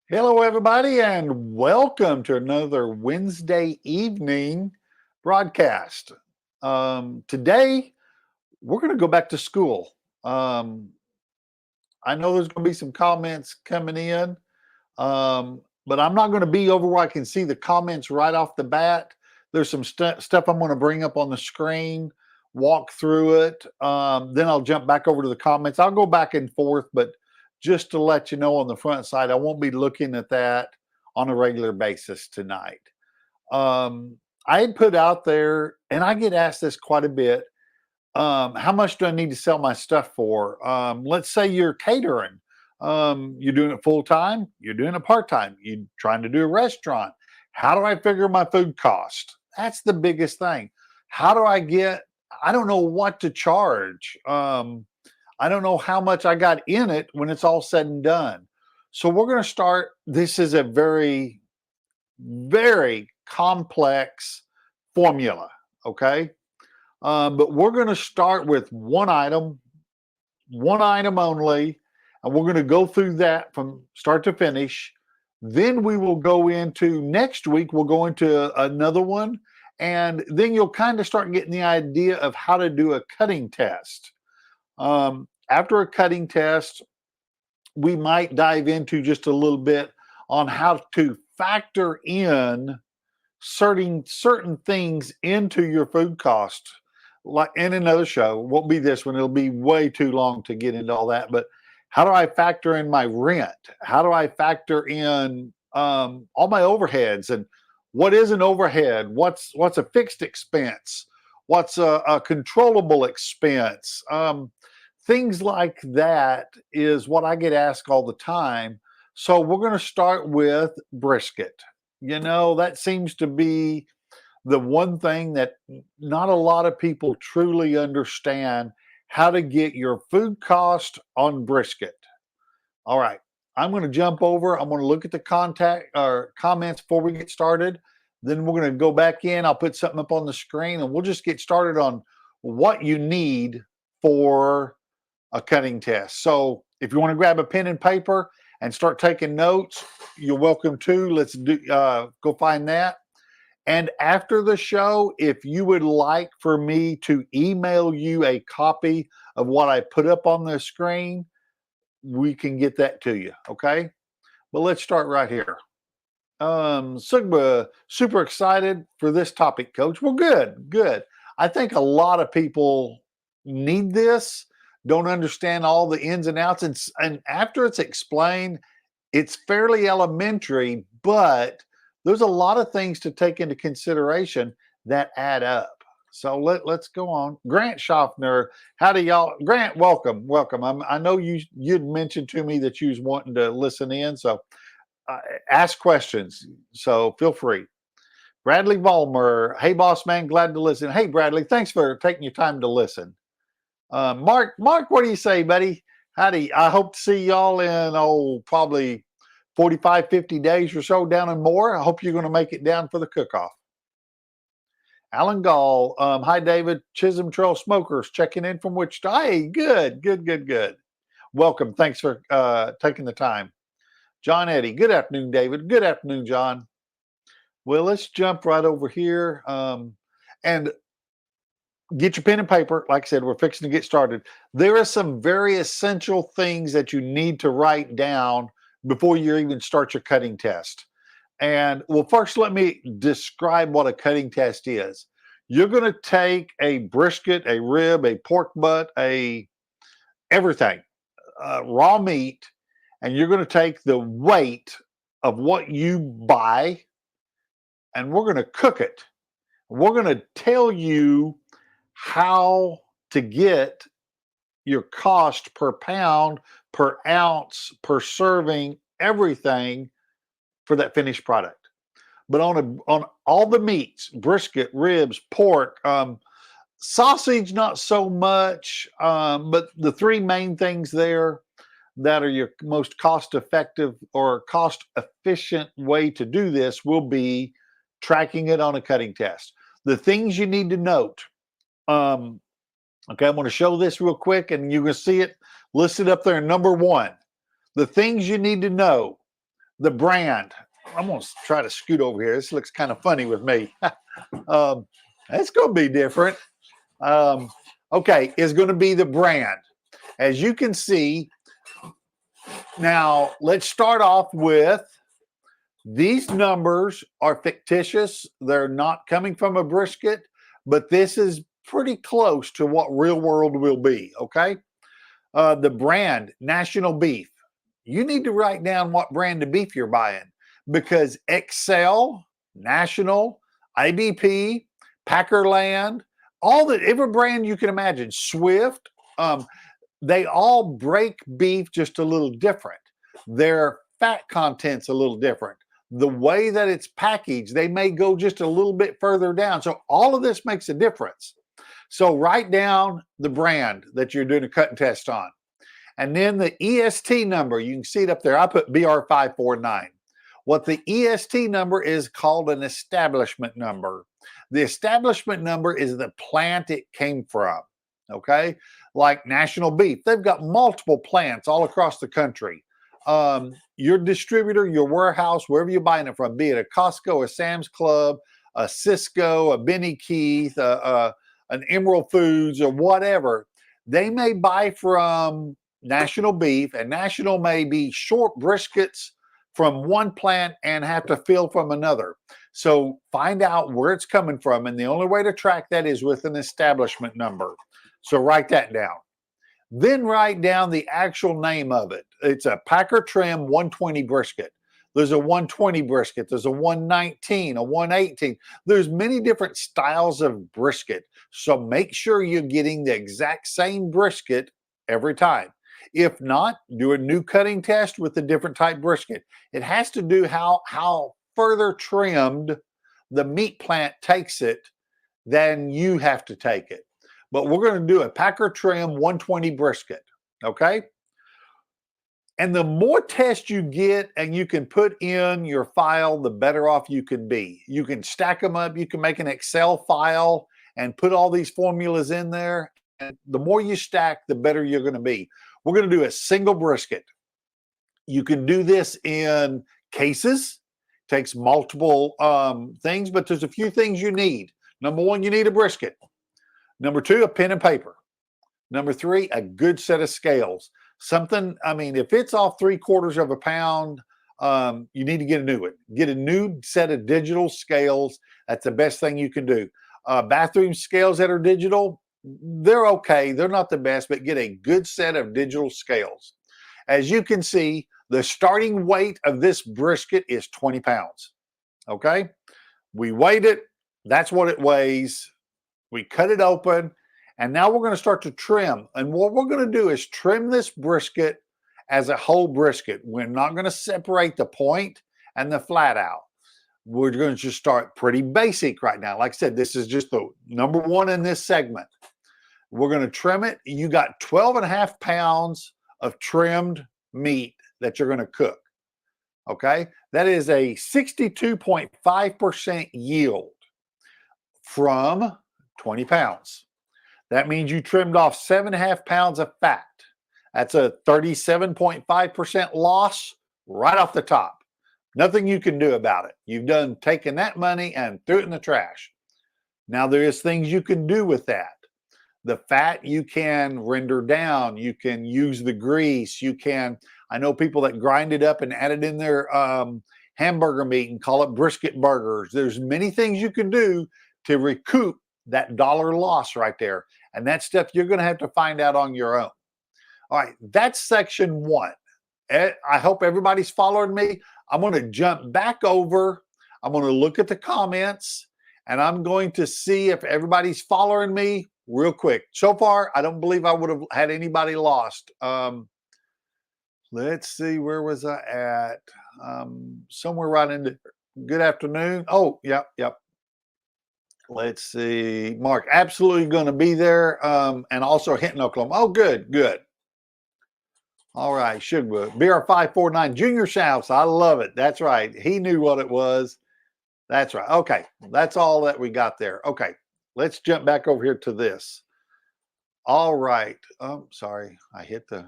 Hello, everybody, and welcome to another Wednesday evening broadcast. Today, we're going to go back to school. Um, I know there's going to be some comments coming in, but I'm not going to be over where I can see the comments right off the bat. There's some stuff I'm going to bring up on the screen, walk through it. Then I'll jump back over to the comments. I'll go back and forth, but just to let you know on the front side, I won't be looking at that on a regular basis tonight. I had put out there, and I get asked this quite a bit, how much do I need to sell my stuff for? Let's say you're catering. You're doing it full time, you're doing it part time, you're trying to do a restaurant. How do I figure my food cost? That's the biggest thing. How do I get, I don't know what to charge. I don't know how much I got in it when it's all said and done. So we're going to start. This is a very, very complex formula. Okay. But we're going to start with one item only, and we're going to go through that from start to finish. Then we will go into next week, we'll go into another one, and then you'll kind of start getting the idea of how to do a cutting test. After a cutting test, we might dive into just a little bit on how to factor in certain things into your food cost. Like in another show, won't be this one, it'll be way too long to get into all that. But how do I factor in my rent? How do I factor in all my overheads? And what is an overhead? What's a fixed expense? What's a controllable expense? Things like that is what I get asked all the time. So we're going to start with brisket. You know, that seems to be the one thing that not a lot of people truly understand, how to get your food cost on brisket. All right, I'm going to jump over. I'm going to look at the contact or comments before we get started. Then we're going to go back in. I'll put something up on the screen, and we'll just get started on what you need for a cutting test. So if you want to grab a pen and paper and start taking notes, you're welcome to. Let's go find that. And after the show, if you would like for me to email you a copy of what I put up on the screen, we can get that to you. Okay. But let's start right here. Super excited for this topic, Coach. Well, good. I think a lot of people need this, don't understand all the ins and outs. And after it's explained, it's fairly elementary, but there's a lot of things to take into consideration that add up. So let's go on. Grant Schaffner, how do y'all? Grant, welcome. I know you'd mentioned to me that you was wanting to listen in, so ask questions. So feel free. Bradley Vollmer, hey boss man, glad to listen. Hey Bradley, thanks for taking your time to listen. Mark, what do you say, buddy? Howdy. I hope to see y'all in probably 45, 50 days or so down in Moore. I hope you're going to make it down for the cook-off. Alan Gall, hi David. Chisholm Trail Smokers checking in from Wichita. Hey, good. Welcome. Thanks for taking the time. John Eddy, good afternoon, David. Good afternoon, John. Well, let's jump right over here. And get your pen and paper. Like I said, we're fixing to get started. There are some very essential things that you need to write down before you even start your cutting test. And well, first, let me describe what a cutting test is. You're going to take a brisket, a rib, a pork butt, a everything, raw meat, and you're going to take the weight of what you buy, and we're going to cook it. We're going to tell you how to get your cost per pound, per ounce, per serving, everything for that finished product. But on all the meats, brisket, ribs, pork, sausage, not so much. But the three main things there that are your most cost effective or cost efficient way to do this will be tracking it on a cutting test. The things you need to note. Okay, I'm going to show this real quick and you can see it listed up there. Number one, the things you need to know, the brand. I'm going to try to scoot over here. This looks kind of funny with me. It's going to be different. Okay, it's going to be the brand. As you can see, now let's start off with these numbers are fictitious. They're not coming from a brisket, but this is pretty close to what real world will be, okay? The brand, National Beef. You need to write down what brand of beef you're buying because Excel, National, ABP, Packerland, every brand you can imagine, Swift, they all break beef just a little different. Their fat content's a little different. The way that it's packaged, they may go just a little bit further down. So all of this makes a difference. So write down the brand that you're doing a cut and test on. And then the EST number, you can see it up there. I put BR549. What the EST number is called an establishment number. The establishment number is the plant it came from, okay? Like National Beef, they've got multiple plants all across the country. Your distributor, your warehouse, wherever you're buying it from, be it a Costco, a Sam's Club, a Cisco, a Benny Keith, an Emerald Foods, or whatever, they may buy from National Beef, and National may be short briskets from one plant and have to fill from another. So find out where it's coming from, and the only way to track that is with an establishment number. So write that down. Then write down the actual name of it. It's a Packer Trim 120 brisket. There's a 120 brisket. There's a 119, a 118. There's many different styles of brisket. So make sure you're getting the exact same brisket every time. If not, do a new cutting test with a different type brisket. It has to do how further trimmed the meat plant takes it than you have to take it. But we're going to do a Packer Trim 120 brisket, okay? And the more tests you get and you can put in your file, the better off you can be. You can stack them up. You can make an Excel file and put all these formulas in there. And the more you stack, the better you're going to be. We're going to do a single brisket. You can do this in cases. Takes multiple things, but there's a few things you need. Number one, you need a brisket. Number two, a pen and paper. Number three, a good set of scales. Something, I mean, if it's off 3/4 of a pound, you need to get a new one. Get a new set of digital scales. That's the best thing you can do. Bathroom scales that are digital, they're okay. They're not the best, but get a good set of digital scales. As you can see, the starting weight of this brisket is 20 pounds. Okay? We weighed it. That's what it weighs. We cut it open. And now we're going to start to trim. And what we're going to do is trim this brisket as a whole brisket. We're not going to separate the point and the flat out. We're going to just start pretty basic right now. Like I said, this is just the number one in this segment. We're going to trim it. You got 12.5 pounds of trimmed meat that you're going to cook. Okay? That is a 62.5% yield from 20 pounds. That means you trimmed off 7.5 pounds of fat. That's a 37.5% loss right off the top. Nothing you can do about it. You've taken that money and threw it in the trash. Now there is things you can do with that. The fat you can render down. You can use the grease. You can, I know people that grind it up and add it in their hamburger meat and call it brisket burgers. There's many things you can do to recoup that dollar loss right there. And that stuff you're going to have to find out on your own. All right, that's section one. I hope everybody's following me. I'm going to jump back over. I'm going to look at the comments, and I'm going to see if everybody's following me real quick. So far, I don't believe I would have had anybody lost. Let's see, where was I at? Somewhere right into good afternoon. Oh, yep. Let's see. Mark, absolutely going to be there, and also hitting Oklahoma. Oh, good. All right, Sugar BR549 Junior Shouts. I love it. That's right. He knew what it was. That's right. Okay, that's all that we got there. Okay, let's jump back over here to this. All right. Sorry, I hit the.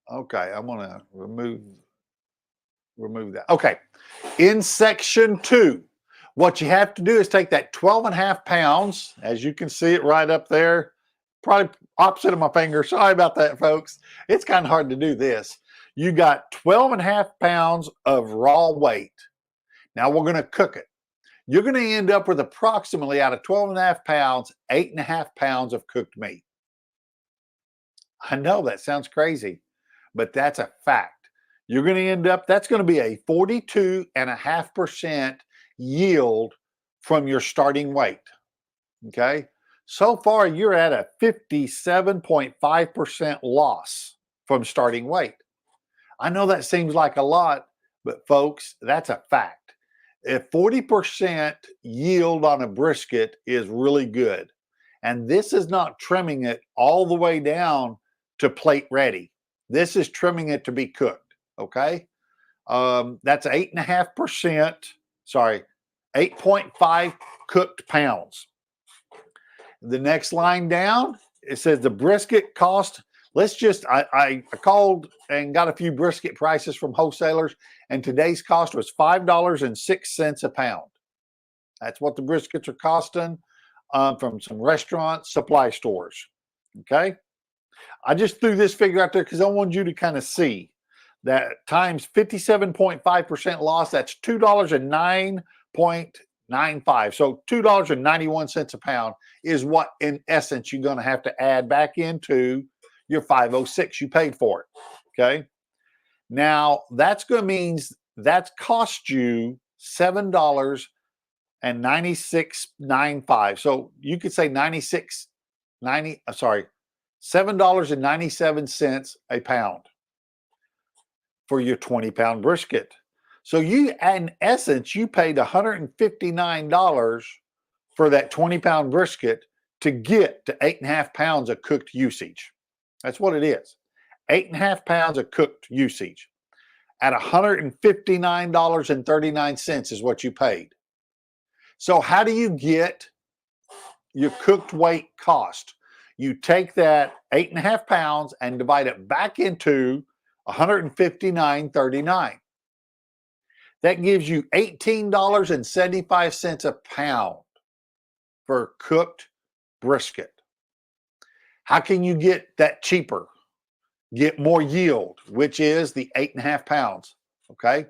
Okay, I'm gonna remove that. Okay, in section 2, what you have to do is take that 12.5 pounds, as you can see it right up there, probably opposite of my finger. Sorry about that, folks. It's kind of hard to do this. You got 12.5 pounds of raw weight. Now we're going to cook it. You're going to end up with approximately, out of 12.5 pounds, 8.5 pounds of cooked meat. I know that sounds crazy, but that's a fact. You're going to end up, that's going to be a 42.5% yield from your starting weight. Okay. So far, you're at a 57.5% loss from starting weight. I know that seems like a lot, but folks, that's a fact. If 40% yield on a brisket is really good, and this is not trimming it all the way down to plate ready. This is trimming it to be cooked, okay? That's 8.5%, sorry, 8.5 cooked pounds. The next line down, it says the brisket cost. Let's just, I called and got a few brisket prices from wholesalers, and today's cost was $5.06 a pound. That's what the briskets are costing from some restaurant supply stores. Okay. I just threw this figure out there because I want you to kind of see that times 57.5% loss, that's $2.09.95. So $2.91 a pound is what, in essence, you're going to have to add back into your 506 you paid for it. Okay. Now that's going to mean that's cost you $7.9695. So you could say $7.97 a pound for your 20-pound brisket. So you, in essence, you paid $159 for that 20-pound brisket to get to 8.5 pounds of cooked usage. That's what it is. 8.5 pounds of cooked usage at $159.39 is what you paid. So how do you get your cooked weight cost? You take that 8.5 pounds and divide it back into $159.39. That gives you $18.75 a pound for cooked brisket. How can you get that cheaper? Get more yield, which is the 8.5 pounds. Okay.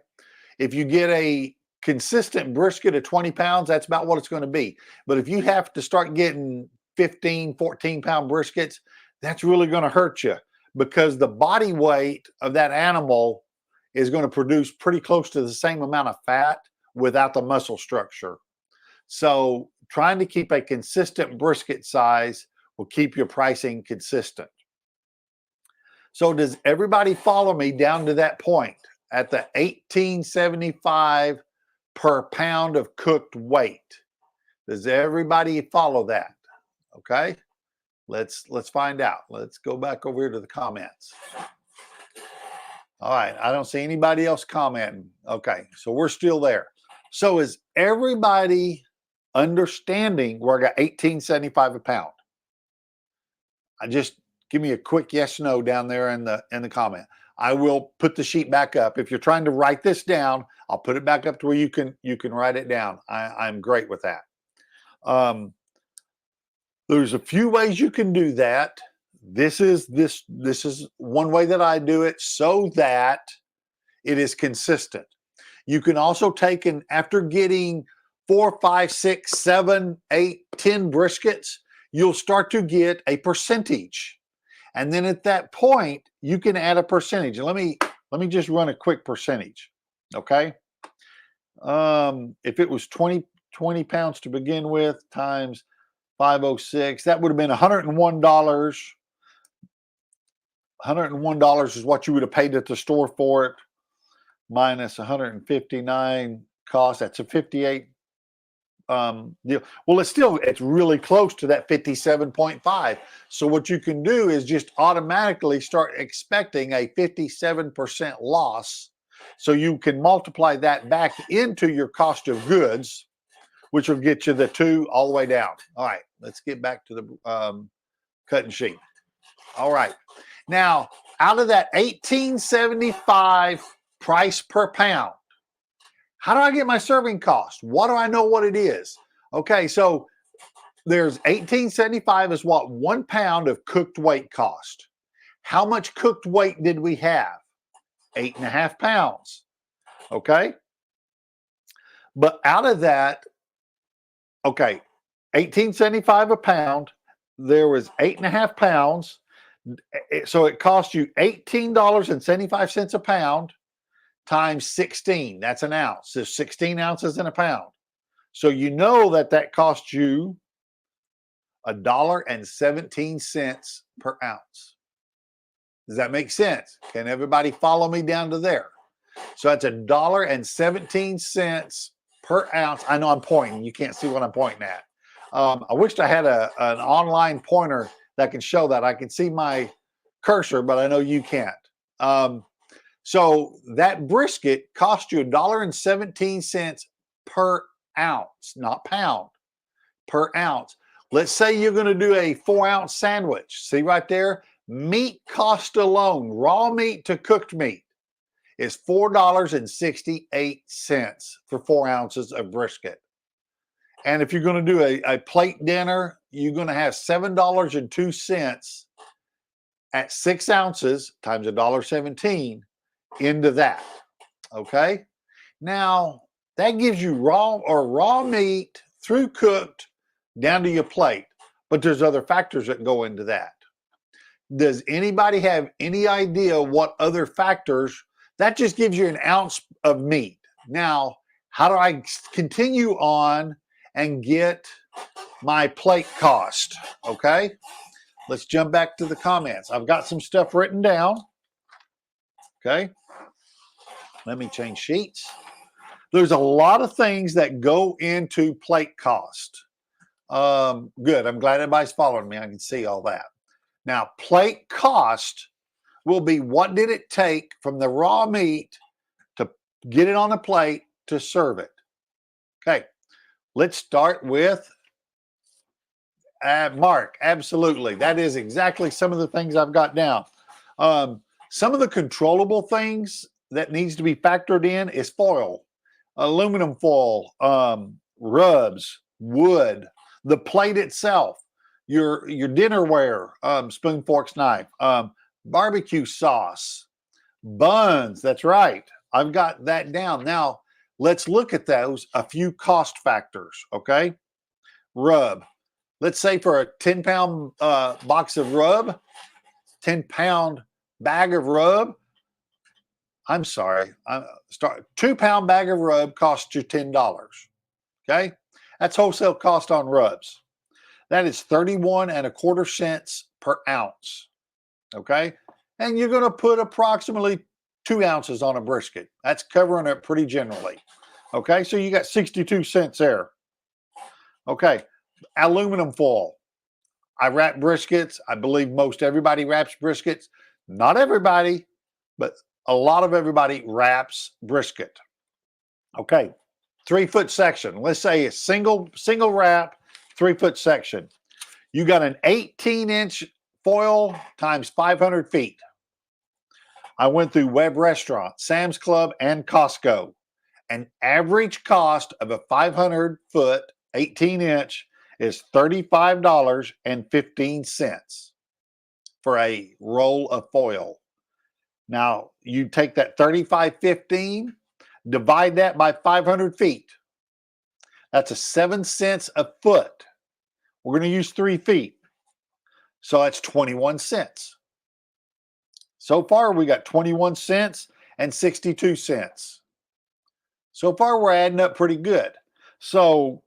If you get a consistent brisket of 20 pounds, that's about what it's going to be. But if you have to start getting 15, 14-pound briskets, that's really going to hurt you, because the body weight of that animal is going to produce pretty close to the same amount of fat without the muscle structure. So trying to keep a consistent brisket size will keep your pricing consistent. So does everybody follow me down to that point at the $18.75 per pound of cooked weight? Does everybody follow that? Okay, let's find out. Let's go back over here to the comments. All right, I don't see anybody else commenting. Okay, so we're still there. So is everybody understanding where I got $18.75 a pound? I just give me a quick yes or no down there in the comment. I will put the sheet back up. If you're trying to write this down, I'll put it back up to where you can write it down. I'm great with that. There's a few ways you can do that. This is one way that I do it so that it is consistent. You can also take, and after getting 4, 5, 6, 7, 8, 10 briskets, you'll start to get a percentage. And then at that point, you can add a percentage. Let me just run a quick percentage. Okay. If it was 20 pounds to begin with times 506, that would have been $101. $101 is what you would have paid at the store for it, minus 159 cost. That's a 58 deal. Well, it's really close to that 57.5. So what you can do is just automatically start expecting a 57% loss. So you can multiply that back into your cost of goods, which will get you the 2 all the way down. All right, let's get back to the cutting sheet. All right. Now, out of that $18.75 price per pound, how do I get my serving cost? What do I know what it is? Okay, so there's $18.75 is what 1 pound of cooked weight cost. How much cooked weight did we have? 8.5 pounds. Okay. But out of that, okay, $18.75 a pound, there was 8.5 pounds. So it cost you $18.75 a pound times 16. That's an ounce. There's 16 ounces in a pound. So you know that cost you $1.17 per ounce. Does that make sense? Can everybody follow me down to there? So that's $1.17 per ounce. I know I'm pointing. You can't see what I'm pointing at. I wished I had an online pointer that can show that. I can see my cursor, but I know you can't. So that brisket cost you $1.17 per ounce, not pound, per ounce. Let's say you're going to do a 4-ounce sandwich. See right there? Meat cost alone, raw meat to cooked meat, is $4.68 for 4 ounces of brisket. And if you're going to do a plate dinner, you're going to have $7.02 at 6 ounces times $1.17 into that. Okay. Now that gives you raw meat through cooked down to your plate, but there's other factors that go into that. Does anybody have any idea what other factors? That just gives you an ounce of meat. Now, how do I continue on and get my plate cost? Okay, let's jump back to the comments. I've got some stuff written down. Okay, let me change sheets. There's a lot of things that go into plate cost. Good, I'm glad everybody's following me. I can see all that. Now, plate cost will be what did it take from the raw meat to get it on a plate to serve it. Okay, let's start with Mark. Absolutely. That is exactly some of the things I've got down. Some of the controllable things that needs to be factored in is foil, aluminum foil, rubs, wood, the plate itself, your dinnerware, spoon, forks, knife, barbecue sauce, buns. That's right. I've got that down. Now, let's look at those, a few cost factors, okay? Rub. Let's say for a 10-pound box of rub, 10-pound bag of rub, I'm sorry, 2-pound bag of rub costs you $10, okay? That's wholesale cost on rubs. That is 31.25 cents per ounce, okay? And you're going to put approximately 2 ounces on a brisket. That's covering it pretty generally, okay? So you got 62 cents there. Okay, aluminum foil. I wrap briskets. I believe most everybody wraps briskets. Not everybody, but a lot of everybody wraps brisket. Okay, 3-foot section. Let's say a single wrap, 3-foot section. You got an 18-inch foil times 500 feet. I went through Webb Restaurant, Sam's Club, and Costco. An average cost of a 500-foot, 18-inch is $35.15 for a roll of foil. Now, you take that $35.15, divide that by 500 feet. That's a 7 cents a foot. We're going to use 3 feet. So that's 21 cents. So far, we got 21 cents and 62 cents. So far, we're adding up pretty good. So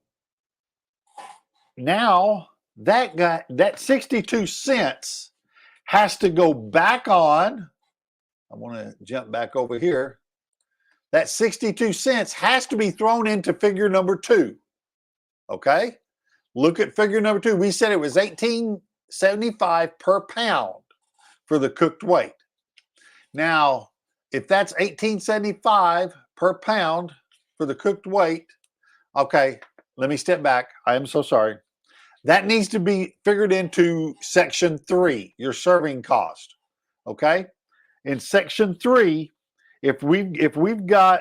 now that 62 cents has to go back on. I want to jump back over here. That 62 cents has to be thrown into figure number 2. Okay? Look at figure number 2. We said it was $18.75 per pound for the cooked weight. Now, if that's $18.75 per pound for the cooked weight, okay, let me step back. I am so sorry. That needs to be figured into section 3, your serving cost. Okay? In section 3, if we've got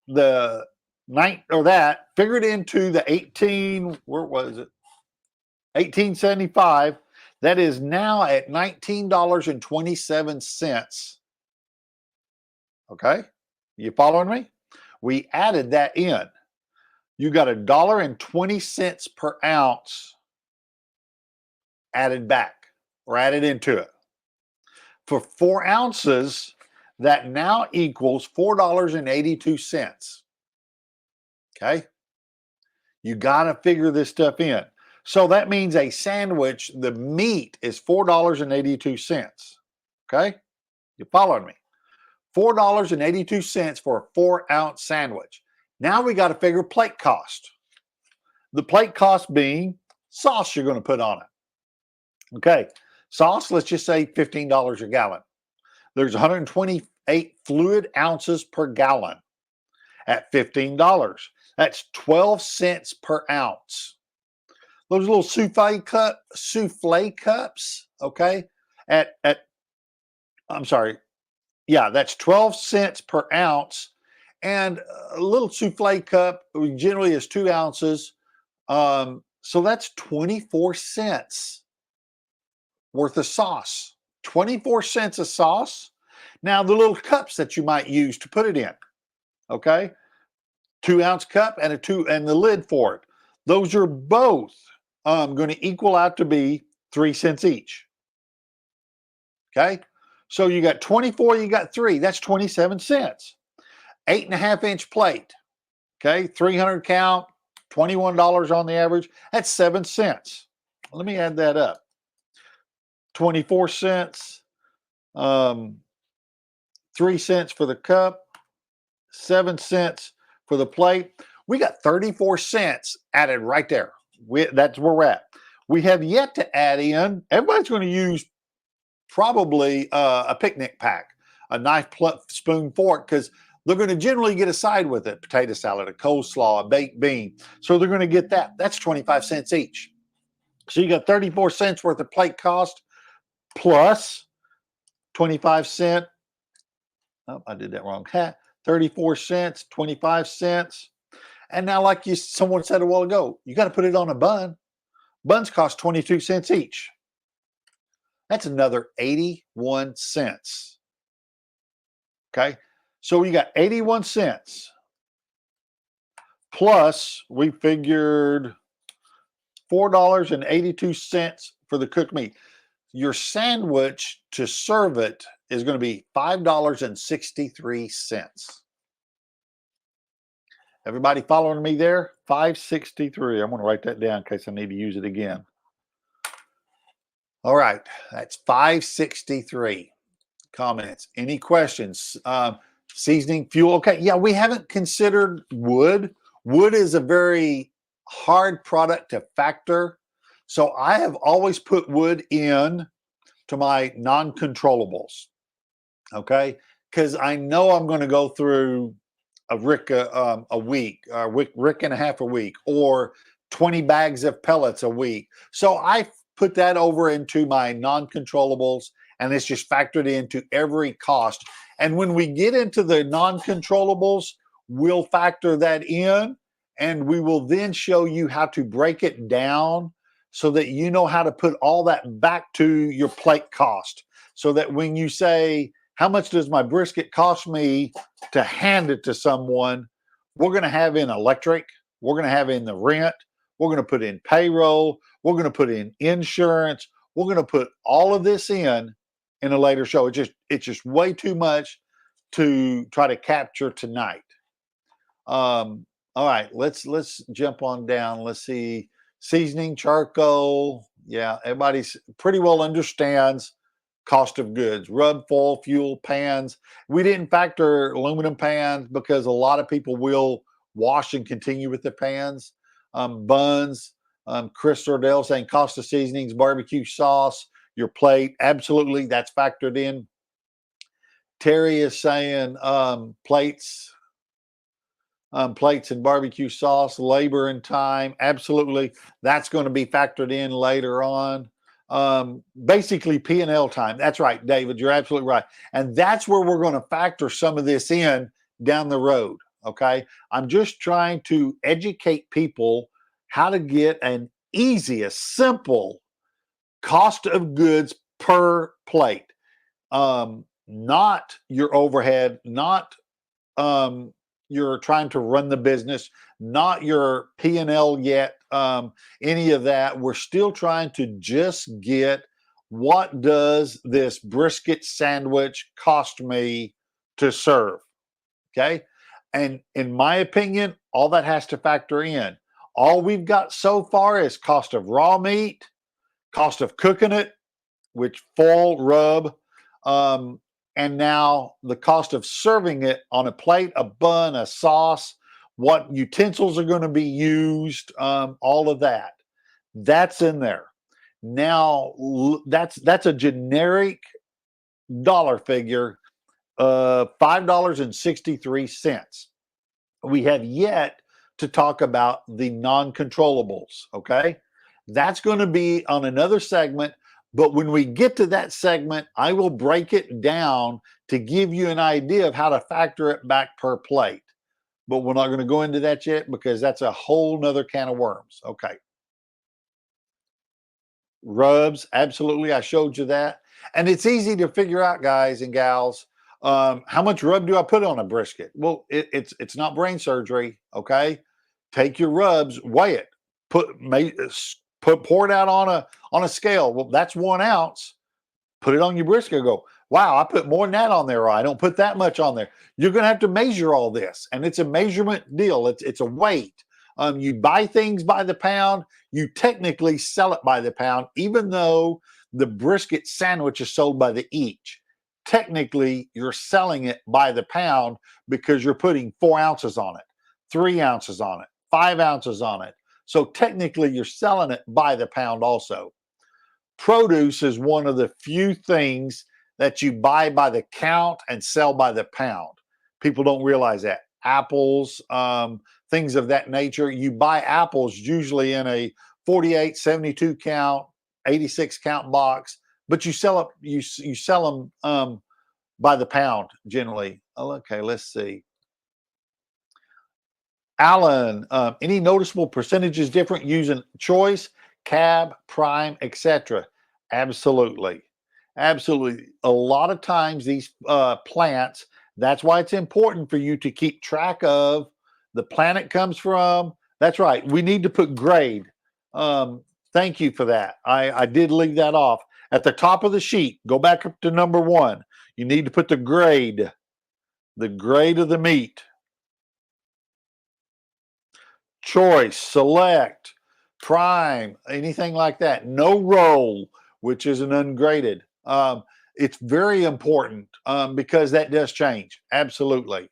the night or that figured into the 1875, that is now at $19.27. Okay? You following me? We added that in. You got $1.20 per ounce added back or added into it. For 4 ounces, that now equals $4.82. Okay? You got to figure this stuff in. So that means a sandwich, the meat is $4.82. Okay? You following me? $4.82 for a 4-ounce sandwich. Now we got to figure plate cost. The plate cost being sauce you're going to put on it. Okay, sauce, let's just say $15 a gallon. There's 128 fluid ounces per gallon at $15. That's 12 cents per ounce. Those little souffle cups, okay, I'm sorry, yeah, that's 12 cents per ounce. And a little souffle cup generally is 2 ounces. So that's 24 cents worth of sauce. 24 cents of sauce. Now, the little cups that you might use to put it in, okay? 2-ounce cup and the lid for it. Those are both going to equal out to be 3 cents each. Okay? So you got 24, you got 3. That's 27 cents. 8.5-inch plate. Okay? 300 count, $21 on the average. That's 7 cents. Let me add that up. 24 cents, 3 cents for the cup, 7 cents for the plate. We got 34 cents added right there. That's where we're at. We have yet to add in, everybody's going to use probably a picnic pack, a knife, spoon, fork, because they're going to generally get a side with it, potato salad, a coleslaw, a baked bean. So they're going to get that. That's 25 cents each. So you got 34 cents worth of plate cost plus 25 cent. Oh, I did that wrong. 34 cents, 25 cents. And now, like someone said a while ago, you got to put it on a bun. Buns cost 22 cents each. That's another 81 cents. Okay. So we got 81 cents. Plus, we figured $4.82 for the cooked meat. Your sandwich to serve it is going to be $5.63. Everybody following me there? $5.63. I'm going to write that down in case I need to use it again. All right, that's $5.63. Comments? Any questions? Seasoning, fuel. Okay, yeah, we haven't considered wood. Wood is a very hard product to factor. So I have always put wood in to my non-controllables, okay? Because I know I'm going to go through a rick a week, or rick and a half a week, or 20 bags of pellets a week. So I put that over into my non-controllables, and it's just factored into every cost. And when we get into the non-controllables, we'll factor that in, and we will then show you how to break it down so that you know how to put all that back to your plate cost. So that when you say, how much does my brisket cost me to hand it to someone? We're going to have in electric, we're going to have in the rent, we're going to put in payroll, we're going to put in insurance, we're going to put all of this in a later show. It's just way too much to try to capture tonight. All right, let's jump on down. Let's see. Seasoning, charcoal. Yeah, everybody's pretty well understands cost of goods. Rub, foil, fuel, pans. We didn't factor aluminum pans because a lot of people will wash and continue with the pans. Buns. Chris Sordell saying cost of seasonings, barbecue sauce, your plate. Absolutely, that's factored in. Terry is saying plates and barbecue sauce, labor and time. Absolutely. That's going to be factored in later on. Basically P&L time. That's right, David. You're absolutely right. And that's where we're going to factor some of this in down the road. Okay. I'm just trying to educate people how to get an easiest, simple cost of goods per plate. Not your overhead, not you're trying to run the business, not your P&L yet, any of that. We're still trying to just get, what does this brisket sandwich cost me to serve? Okay. And in my opinion, all that has to factor in. All we've got so far is cost of raw meat, cost of cooking it, which foil, rub, and now the cost of serving it on a plate, a bun, a sauce, what utensils are going to be used, all of that. That's in there. Now that's a generic dollar figure of $5.63. We have yet to talk about the non-controllables. Okay. That's going to be on another segment. But when we get to that segment, I will break it down to give you an idea of how to factor it back per plate. But we're not going to go into that yet because that's a whole nother can of worms. Okay. Rubs, absolutely. I showed you that. And it's easy to figure out, guys and gals. How much rub do I put on a brisket? Well, it's not brain surgery. Okay. Take your rubs, weigh it, pour it out on a scale. Well, that's 1 ounce. Put it on your brisket. Go, wow, I put more than that on there. Or I don't put that much on there. You're going to have to measure all this, and it's a measurement deal. It's a weight. You buy things by the pound. You technically sell it by the pound, even though the brisket sandwich is sold by the each. Technically, you're selling it by the pound because you're putting 4 ounces on it, 3 ounces on it, 5 ounces on it. So technically, you're selling it by the pound also. Produce is one of the few things that you buy by the count and sell by the pound. People don't realize that. Apples, things of that nature. You buy apples usually in a 48, 72 count, 86 count box, but you sell them by the pound generally. Okay, let's see. Alan, any noticeable percentages different using choice, cab, prime, etc.? Absolutely. Absolutely. A lot of times these plants, that's why it's important for you to keep track of the plant it comes from. That's right. We need to put grade. Thank you for that. I did leave that off. At the top of the sheet, go back up to number 1. You need to put the grade of the meat. Choice, select, prime, anything like that. No roll, which is an ungraded. It's very important because that does change. Absolutely.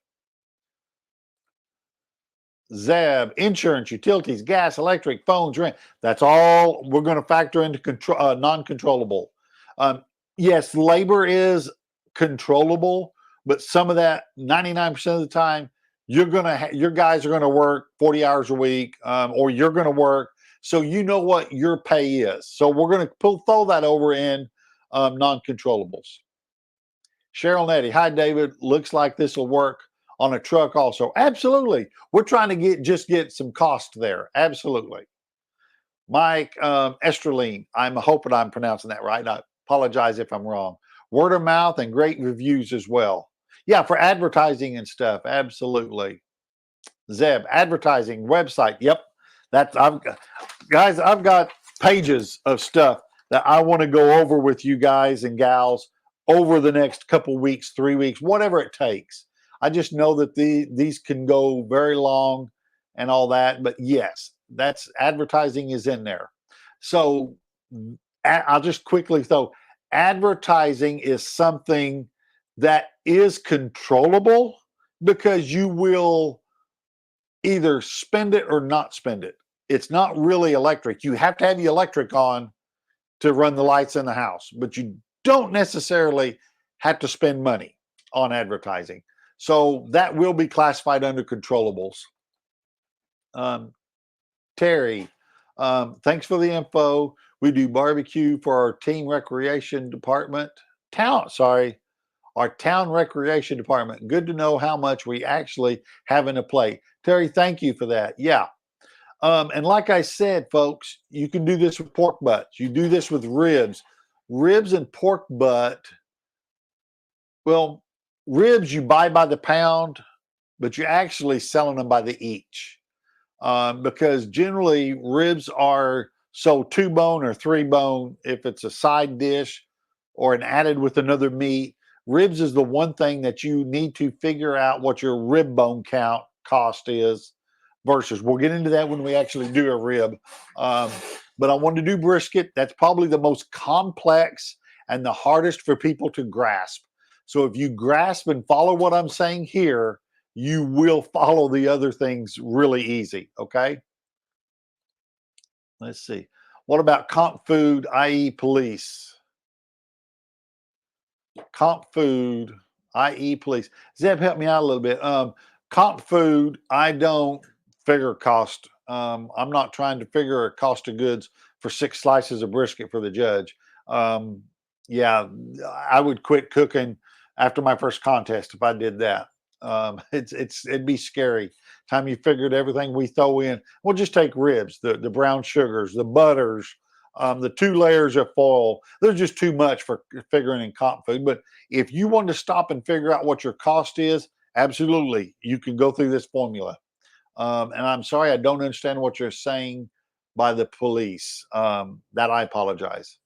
Zeb, insurance, utilities, gas, electric, phones, rent. That's all we're going to factor into non-controllable. Yes, labor is controllable, but some of that, 99% of the time, your guys are going to work 40 hours a week, or you're going to work, so you know what your pay is. So we're going to throw that over in non-controllables. Cheryl Nettie, hi David. Looks like this will work on a truck also. Absolutely. We're trying to just get some cost there. Absolutely. Mike Esterline, I'm hoping I'm pronouncing that right. I apologize if I'm wrong. Word of mouth and great reviews as well. Yeah, for advertising and stuff. Absolutely. Zeb, advertising, website. Yep. That's I've got pages of stuff that I want to go over with you guys and gals over the next couple weeks, 3 weeks, whatever it takes. I just know that these can go very long and all that. But yes, that's advertising is in there. So I'll just quickly throw advertising is something that is controllable because you will either spend it or not spend it. It's not really electric. You have to have the electric on to run the lights in the house, but you don't necessarily have to spend money on advertising. So that will be classified under controllables. Terry, thanks for the info. We do barbecue for our team recreation department. Our town recreation department. Good to know how much we actually have in a plate. Terry, thank you for that. Yeah. And like I said, folks, you can do this with pork butts. You do this with ribs. Ribs and pork butt. Well, ribs you buy by the pound, but you're actually selling them by the each. Because generally ribs are sold 2-bone or 3-bone if it's a side dish or an added with another meat. Ribs is the one thing that you need to figure out what your rib bone count cost is versus we'll get into that when we actually do a rib. But I want to do brisket. That's probably the most complex and the hardest for people to grasp. So if you grasp and follow what I'm saying here, you will follow the other things really easy. Okay. Let's see. What about comp food, i.e. police? Comp food, i.e. police. Zeb, help me out a little bit. Comp food, I don't figure cost. I'm not trying to figure a cost of goods for 6 slices of brisket for the judge. Yeah, I would quit cooking after my first contest if I did that. It'd be scary. Time you figured everything we throw in. We'll just take ribs, the brown sugars, the butters, the 2 layers of foil. They're just too much for figuring in comp food. But if you want to stop and figure out what your cost is, absolutely, you can go through this formula. And I'm sorry, I don't understand what you're saying by the police. That I apologize.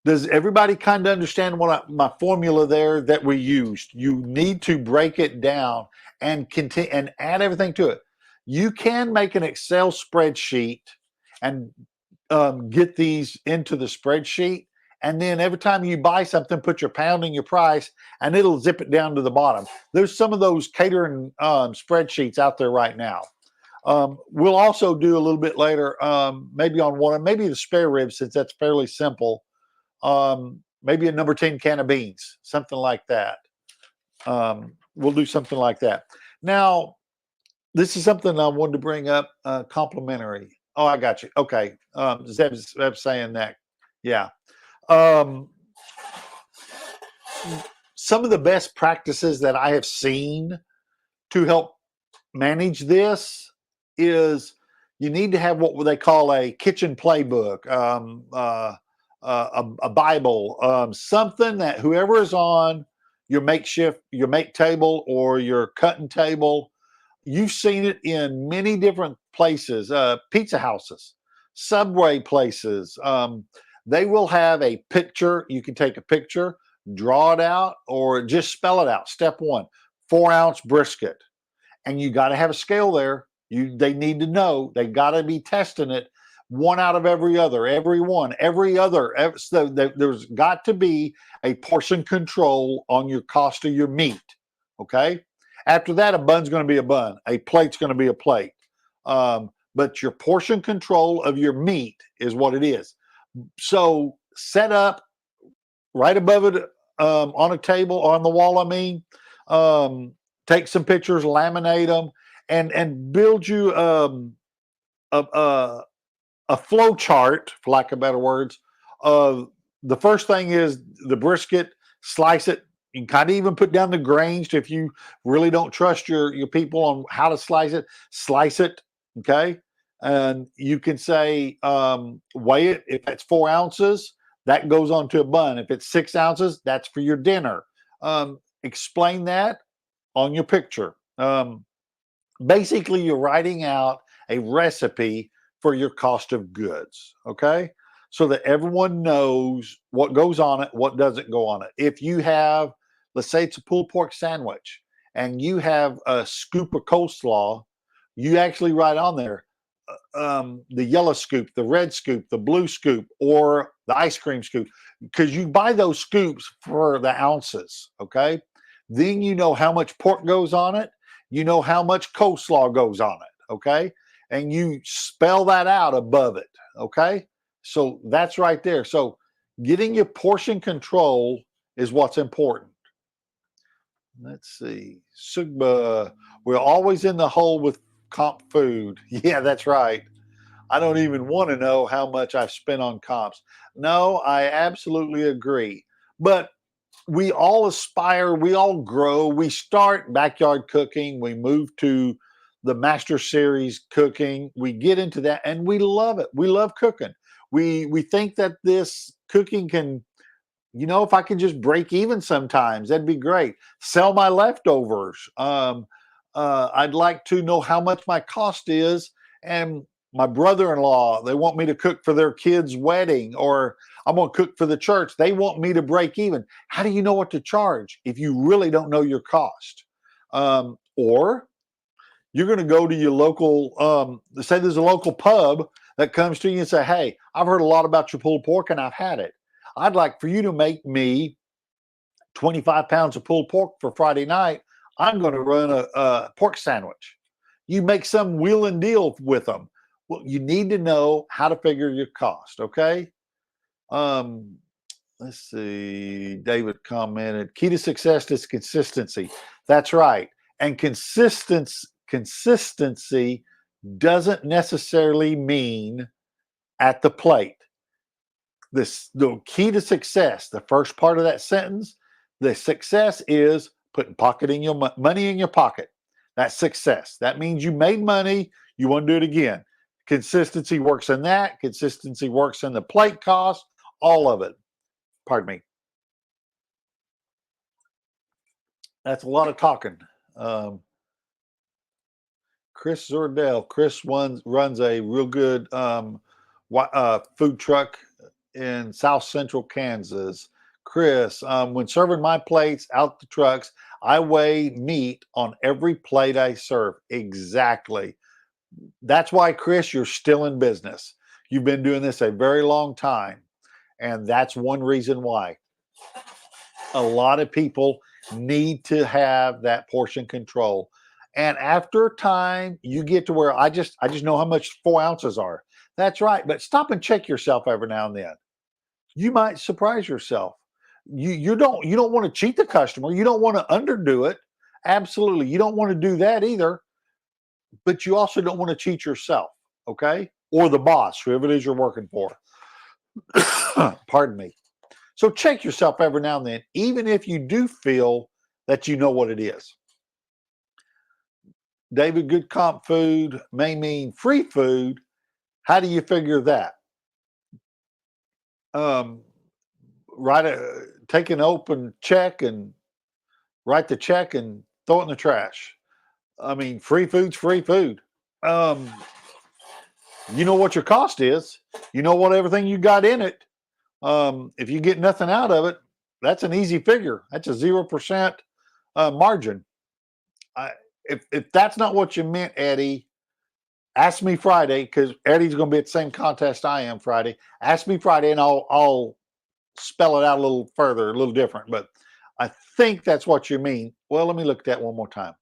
Does everybody kind of understand my formula there that we used? You need to break it down and continue and add everything to it. You can make an Excel spreadsheet and get these into the spreadsheet. And then every time you buy something, put your pound and your price, and it'll zip it down to the bottom. There's some of those catering spreadsheets out there right now. We'll also do a little bit later, maybe on one, maybe the spare ribs, since that's fairly simple. Maybe a number 10 can of beans, something like that. We'll do something like that. Now, this is something I wanted to bring up, complimentary. Oh, I got you. Okay. Zeb's saying that. Yeah. Some of the best practices that I have seen to help manage this is you need to have what they call a kitchen playbook, a Bible, something that whoever is on your make table or your cutting table, you've seen it in many different places, pizza houses, Subway places. They will have a picture. You can take a picture, draw it out, or just spell it out. Step 1, 4-ounce brisket. And you got to have a scale there. They need to know. They got to be testing it. 1 out of every other, so there's got to be a portion control on your cost of your meat. Okay. After that, a bun's going to be a bun. A plate's going to be a plate. But your portion control of your meat is what it is. So set up right above it on a table, on the wall, I mean. Take some pictures, laminate them, and build you a flow chart, for lack of better words, of the first thing is the brisket, slice it You can kind of even put down the grains if you really don't trust your people on how to slice it. Slice it, okay? And you can say weigh it. If it's 4 ounces, that goes onto a bun. If it's 6 ounces, that's for your dinner. Explain that on your picture. Basically, you're writing out a recipe for your cost of goods, okay? So that everyone knows what goes on it, what doesn't go on it. If you have, let's say it's a pulled pork sandwich, and you have a scoop of coleslaw, you actually write on there the yellow scoop, the red scoop, the blue scoop, or the ice cream scoop, because you buy those scoops for the ounces, okay? Then you know how much pork goes on it, you know how much coleslaw goes on it, okay? And you spell that out above it, okay? So that's right there. So getting your portion control is what's important. Let's see. Sugba, we're always in the hole with comp food. Yeah, that's right. I don't even want to know how much I've spent on comps. No, I absolutely agree. But we all aspire, we all grow. We start backyard cooking, we move to the master series cooking, we get into that and we love it. We love cooking. We think that this cooking can, if I can just break even sometimes, that'd be great. Sell my leftovers. I'd like to know how much my cost is. And my brother-in-law, they want me to cook for their kid's wedding, or I'm going to cook for the church. They want me to break even. How do you know what to charge if you really don't know your cost? Or you're going to go to your local, say there's a local pub that comes to you and say, hey, I've heard a lot about your pulled pork and I've had it. I'd like for you to make me 25 pounds of pulled pork for Friday night. I'm going to run a pork sandwich. You make some wheel and deal with them. Well, you need to know how to figure your cost, okay? Um, let's see. David commented, key to success is consistency. That's right. And consistency doesn't necessarily mean at the plate. The key to success, the first part of that sentence, the success is putting money in your pocket. That's success. That means you made money. You want to do it again. Consistency works in that. Consistency works in the plate cost. All of it. Pardon me. That's a lot of talking. Chris Zordell. Chris runs a real good food truck in South Central Kansas. Chris, when serving my plates out the trucks, I weigh meat on every plate I serve. Exactly. That's why, Chris, you're still in business. You've been doing this a very long time. And that's one reason why. A lot of people need to have that portion control. And after time, you get to where I just know how much 4 ounces are. That's right. But stop and check yourself every now and then. You might surprise yourself. You don't want to cheat the customer. You don't want to underdo it. Absolutely. You don't want to do that either. But you also don't want to cheat yourself, okay? Or the boss, whoever it is you're working for. Pardon me. So check yourself every now and then, even if you do feel that you know what it is. David, good comp food may mean free food. How do you figure that? Take an open check and write the check and throw it in the trash. I mean, free food's free food. You know what your cost is. You know what everything you got in it. If you get nothing out of it, that's an easy figure. That's a 0% margin. If that's not what you meant, Eddie, ask me Friday, because Eddie's going to be at the same contest I am Friday. Ask me Friday, and I'll spell it out a little further, a little different. But I think that's what you mean. Well, let me look at that one more time.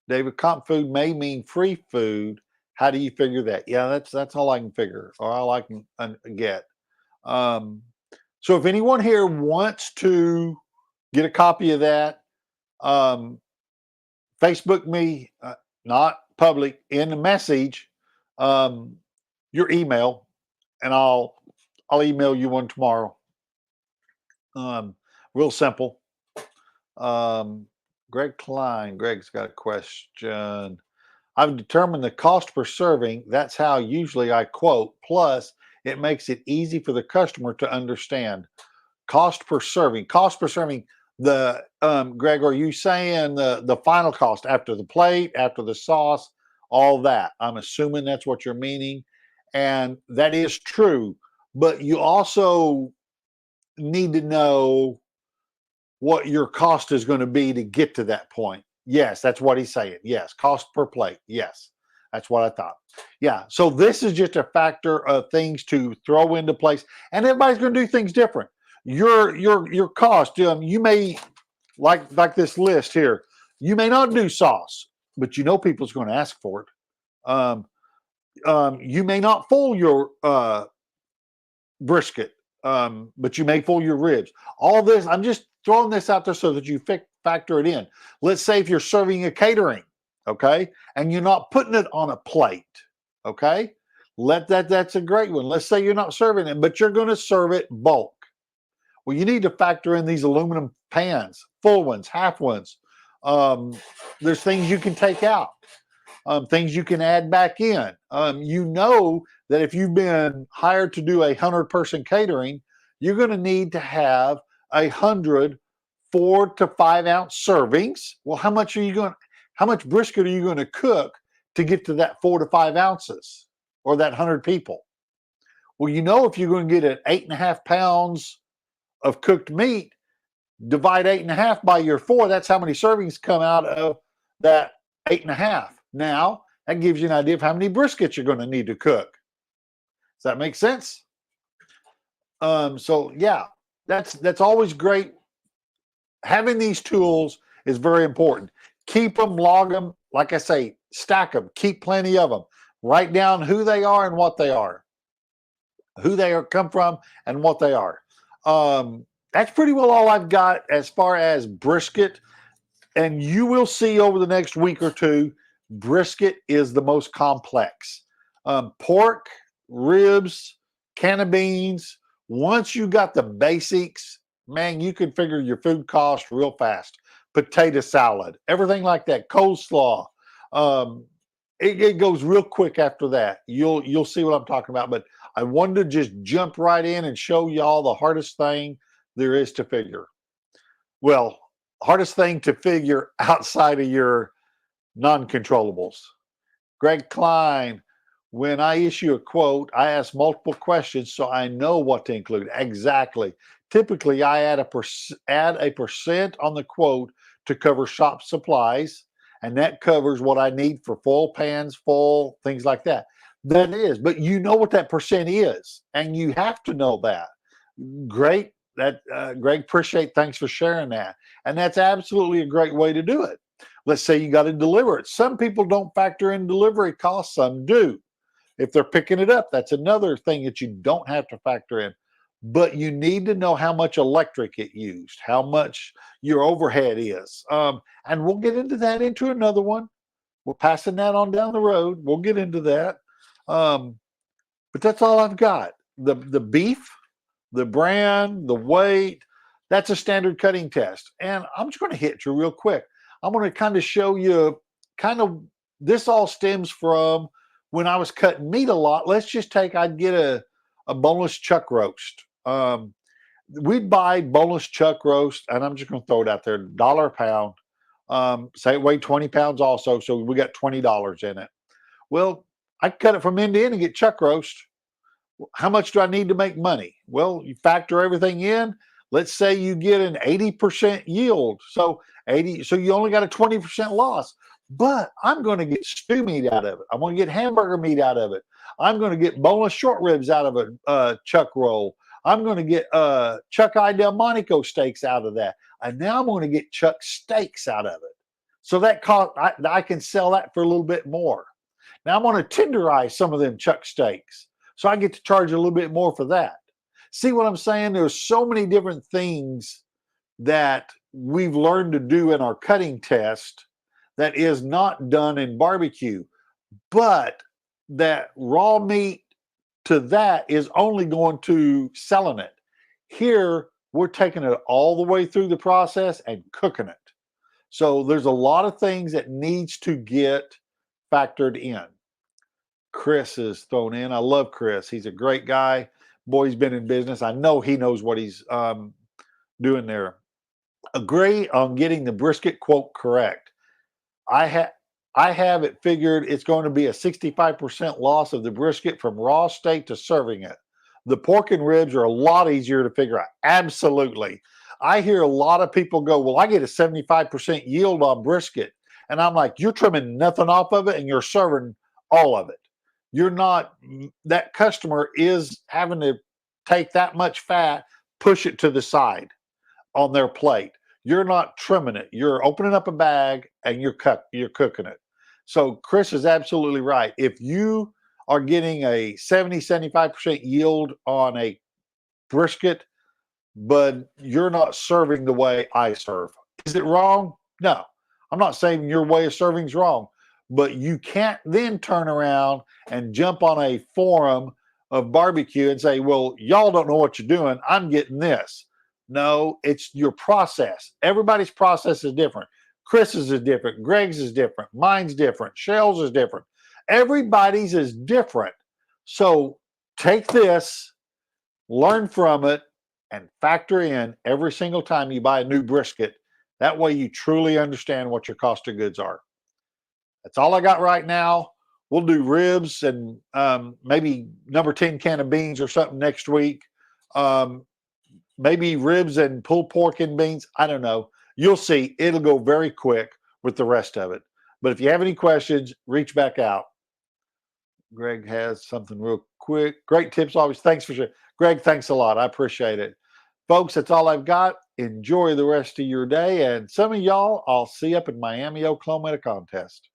David, comp food may mean free food. How do you figure that? Yeah, that's all I can figure, or all I can get. So if anyone here wants to get a copy of that, Facebook me, not public, in the message, your email, and I'll email you one tomorrow. Real simple. Um, Greg Klein. Greg's got a question. I've determined the cost per serving. That's how usually I quote. Plus, it makes it easy for the customer to understand. Cost per serving. Cost per serving. The Greg, are you saying the final cost after the plate, after the sauce, all that? I'm assuming that's what you're meaning, and that is true. But you also need to know what your cost is going to be to get to that point. Yes, that's what he's saying. Yes, cost per plate. Yes, that's what I thought. Yeah, so this is just a factor of things to throw into place, and everybody's going to do things different. Your cost. You may like this list here. You may not do sauce, but you know people's going to ask for it. You may not fool your brisket, but you may fool your ribs. All this, I'm just throwing this out there so that you factor it in. Let's say if you're serving a catering, okay, and you're not putting it on a plate, okay, that's a great one. Let's say you're not serving it, but you're going to serve it bulk. Well, you need to factor in these aluminum pans, full ones, half ones. There's things you can take out, things you can add back in. You know that if you've been hired to do 100-person catering, you're going to need to have 100 4 to 5 ounce servings. Well, how much brisket are you going to cook to get to that 4 to 5 ounces or that 100 people? Well, you know, if you're going to get 8.5 pounds of cooked meat, divide 8.5 by your 4, that's how many servings come out of that 8.5. Now, that gives you an idea of how many briskets you're going to need to cook. Does that make sense? So yeah, that's always great. Having these tools is very important. Keep them, log them, like I say, stack them, keep plenty of them. Write down who they are and what they are, who they are, come from, and what they are. That's pretty well all I've got as far as brisket. And you will see over the next week or two, brisket is the most complex. Pork, ribs, can of beans. Once you got the basics, man, you can figure your food cost real fast. Potato salad, everything like that, coleslaw. It goes real quick after that. You'll see what I'm talking about. But I wanted to just jump right in and show y'all the hardest thing there is to figure. Well, hardest thing to figure outside of your non-controllables. Greg Klein, when I issue a quote, I ask multiple questions so I know what to include. Exactly. Typically, I add a percent on the quote to cover shop supplies, and that covers what I need for full pans, full things like that. That is, but you know what that percent is, and you have to know that. Great. Greg, appreciate. Thanks for sharing that. And that's absolutely a great way to do it. Let's say you got to deliver it. Some people don't factor in delivery costs. Some do. If they're picking it up, that's another thing that you don't have to factor in. But you need to know how much electric it used, how much your overhead is. And we'll get into that into another one. We're passing that on down the road. We'll get into that. But that's all I've got. The beef, the brand, the weight, that's a standard cutting test. And I'm just going to hit you real quick. I'm going to kind of show you this all stems from when I was cutting meat a lot. Let's just take, I'd get a boneless chuck roast. We'd buy boneless chuck roast, and I'm just going to throw it out there, $1 a pound. Say it weighed 20 pounds also, so we got $20 in it. Well, I cut it from end to end and get chuck roast. How much do I need to make money? Well, you factor everything in. Let's say you get an 80% yield. So you only got a 20% loss. But I'm going to get stew meat out of it. I'm going to get hamburger meat out of it. I'm going to get boneless short ribs out of a chuck roll. I'm going to get Chuck I Del Monaco steaks out of that. And now I'm going to get chuck steaks out of it. So that cost, I can sell that for a little bit more. Now I'm going to tenderize some of them chuck steaks. So I get to charge a little bit more for that. See what I'm saying? There's so many different things that we've learned to do in our cutting test that is not done in barbecue. But that raw meat to that is only going to selling it. Here, we're taking it all the way through the process and cooking it. So there's a lot of things that needs to get factored in. Chris is thrown in. I love Chris. He's a great guy. Boy, he's been in business. I know he knows what he's doing there. Agree on getting the brisket quote correct. I have it figured it's going to be a 65% loss of the brisket from raw steak to serving it. The pork and ribs are a lot easier to figure out. Absolutely. I hear a lot of people go, well, I get a 75% yield on brisket. And I'm like, you're trimming nothing off of it and you're serving all of it. You're not, that customer is having to take that much fat, push it to the side on their plate. You're not trimming it. You're opening up a bag and you're cooking it. So Chris is absolutely right. If you are getting a 70-75% yield on a brisket, but you're not serving the way I serve, is it wrong? No. I'm not saying your way of serving is wrong, but you can't then turn around and jump on a forum of barbecue and say, well, y'all don't know what you're doing. I'm getting this. No, it's your process. Everybody's process is different. Chris's is different. Greg's is different. Mine's different. Cheryl's is different. Everybody's is different. So take this, learn from it, and factor in every single time you buy a new brisket. That way you truly understand what your cost of goods are. That's all I got right now. We'll do ribs and maybe number 10 can of beans or something next week. Maybe ribs and pulled pork and beans. I don't know. You'll see. It'll go very quick with the rest of it. But if you have any questions, reach back out. Greg has something real quick. Great tips always. Thanks for sharing. Greg, thanks a lot. I appreciate it. Folks, that's all I've got. Enjoy the rest of your day. And some of y'all, I'll see up in Miami, Oklahoma at a contest.